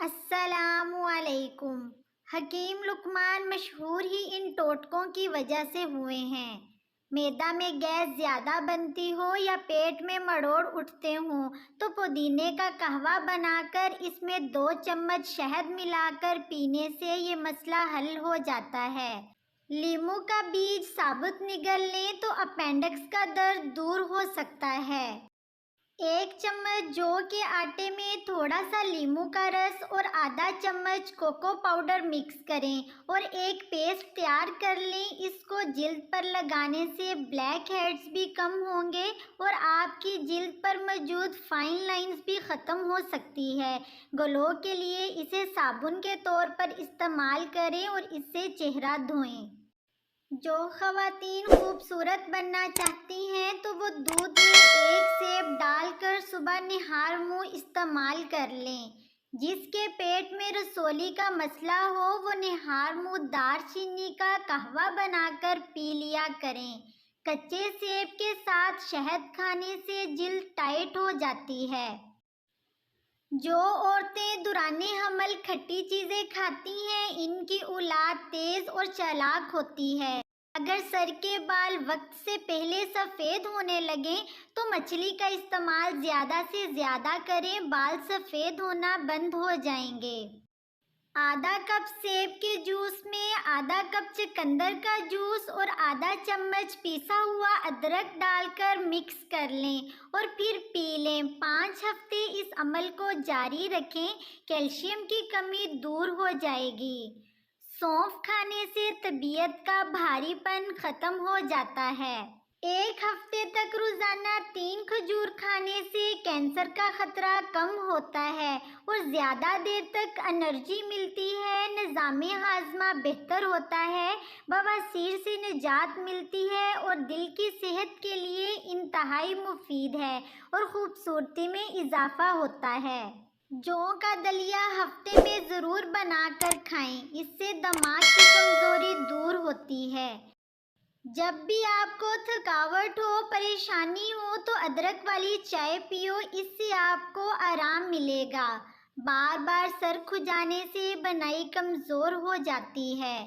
السلام علیکم۔ حکیم لقمان مشہور ہی ان ٹوٹکوں کی وجہ سے ہوئے ہیں۔ معدہ میں گیس زیادہ بنتی ہو یا پیٹ میں مروڑ اٹھتے ہوں تو پودینے کا قہوہ بنا کر اس میں 2 چمچ شہد ملا کر پینے سے یہ مسئلہ حل ہو جاتا ہے۔ لیموں کا بیج ثابت نگل لیں تو اپینڈکس کا درد دور ہو سکتا ہے۔ 1 چمچ جو کے آٹے میں تھوڑا سا لیموں کا رس اور آدھا چمچ کوکو پاؤڈر مکس کریں اور ایک پیسٹ تیار کر لیں۔ اس کو جلد پر لگانے سے بلیک ہیڈز بھی کم ہوں گے اور آپ کی جلد پر موجود فائن لائنز بھی ختم ہو سکتی ہے۔ گلو کے لیے اسے صابن کے طور پر استعمال کریں اور اس سے چہرہ دھوئیں۔ جو خواتین خوبصورت بننا چاہتی ہیں تو وہ دودھ میں 1 سیب ڈال کر صبح نہار منہ استعمال کر لیں۔ جس کے پیٹ میں رسولی کا مسئلہ ہو وہ نہار منہ دار چینی کا قہوہ بنا کر پی لیا کریں۔ کچے سیب کے ساتھ شہد کھانے سے جلد ٹائٹ ہو جاتی ہے۔ جو عورتیں دوران حمل کھٹی چیزیں کھاتی ہیں ان کی اولاد تیز اور چالاک ہوتی ہے۔ اگر سر کے بال وقت سے پہلے سفید ہونے لگیں تو مچھلی کا استعمال زیادہ سے زیادہ کریں، بال سفید ہونا بند ہو جائیں گے۔ آدھا کپ سیب کے جوس میں آدھا کپ چقندر کا جوس اور آدھا چمچ پیسا ہوا ادرک ڈال کر مکس کر لیں اور پھر پی لیں۔ 5 ہفتے اس عمل کو جاری رکھیں، کیلشیم کی کمی دور ہو جائے گی۔ سونف کھانے سے طبیعت کا بھاری پن ختم ہو جاتا ہے۔ 1 ہفتے تک روزانہ 3 کھجور کھانے سے کینسر کا خطرہ کم ہوتا ہے اور زیادہ دیر تک انرجی ملتی ہے، نظام ہاضمہ بہتر ہوتا ہے، بواسیر سے نجات ملتی ہے اور دل کی صحت کے لیے انتہائی مفید ہے اور خوبصورتی میں اضافہ ہوتا ہے۔ جو کا دلیا ہفتے میں ضرور بنا کر کھائیں، اس سے دماغ کی کمزوری دور ہوتی ہے۔ جب بھی آپ کو تھکاوٹ ہو، پریشانی ہو تو ادرک والی چائے پیو، اس سے آپ کو آرام ملے گا۔ بار بار سر کھجانے سے بنائی کمزور ہو جاتی ہے۔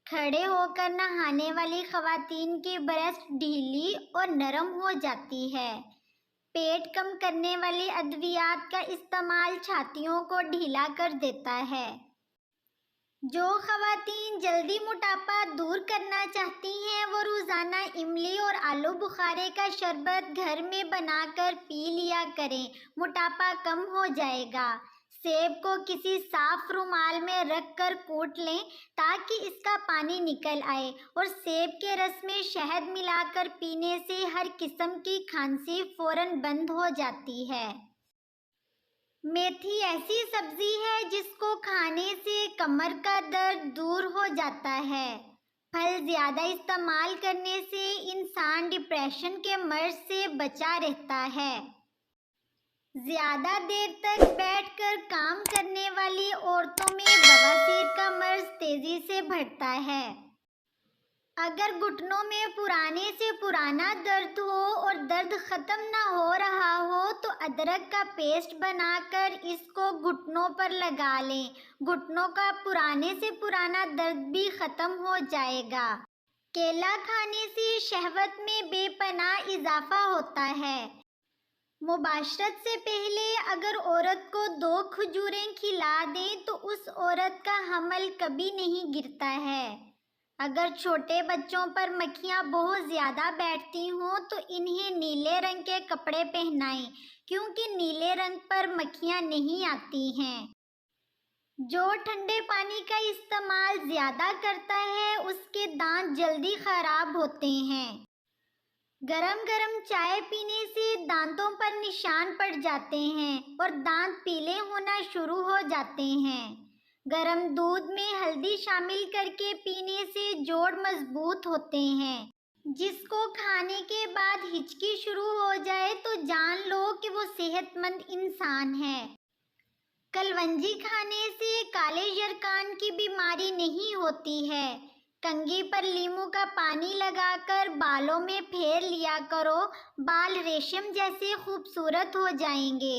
کھڑے ہو کر نہانے والی خواتین کی بریسٹ ڈھیلی اور نرم ہو جاتی ہے۔ پیٹ کم کرنے والی ادویات کا استعمال چھاتیوں کو ڈھیلا کر دیتا ہے۔ جو خواتین جلدی موٹاپا دور کرنا چاہتی ہیں وہ روزانہ املی اور آلو بخارے کا شربت گھر میں بنا کر پی لیا کریں، موٹاپا کم ہو جائے گا۔ سیب کو کسی صاف رومال میں رکھ کر کوٹ لیں تاکہ اس کا پانی نکل آئے اور سیب کے رس میں شہد ملا کر پینے سے ہر قسم کی کھانسی فوراً بند ہو جاتی ہے۔ میتھی ایسی سبزی ہے جس کو کھانے سے کمر کا درد دور ہو جاتا ہے۔ پھل زیادہ استعمال کرنے سے انسان ڈپریشن کے مرض سے بچا رہتا ہے۔ زیادہ دیر تک بیٹھ کر کام کرنے والی عورتوں میں بواسیر کا مرض تیزی سے بڑھتا ہے۔ اگر گھٹنوں میں پرانے سے پرانا درد ہو اور درد ختم نہ ہو رہا ہو تو ادرک کا پیسٹ بنا کر اس کو گھٹنوں پر لگا لیں، گھٹنوں کا پرانے سے پرانا درد بھی ختم ہو جائے گا۔ کیلا کھانے سے شہوت میں بے پناہ اضافہ ہوتا ہے۔ مباشرت سے پہلے اگر عورت کو 2 کھجوریں کھلا دیں تو اس عورت کا حمل کبھی نہیں گرتا ہے۔ اگر چھوٹے بچوں پر مکھیاں بہت زیادہ بیٹھتی ہوں تو انہیں نیلے رنگ کے کپڑے پہنائیں کیونکہ نیلے رنگ پر مکھیاں نہیں آتی ہیں۔ جو ٹھنڈے پانی کا استعمال زیادہ کرتا ہے اس کے دانت جلدی خراب ہوتے ہیں۔ گرم گرم چائے پینے سے دانتوں پر نشان پڑ جاتے ہیں اور دانت پیلے ہونا شروع ہو جاتے ہیں۔ گرم دودھ میں ہلدی شامل کر کے پینے سے جوڑ مضبوط ہوتے ہیں۔ جس کو کھانے کے بعد ہچکی شروع ہو جائے تو جان لو کہ وہ صحت مند انسان ہے۔ کلونجی کھانے سے کالے یرقان کی بیماری نہیں ہوتی ہے۔ کنگھی پر لیموں کا پانی لگا کر بالوں میں پھیر لیا کرو، بال ریشم جیسے خوبصورت ہو جائیں گے۔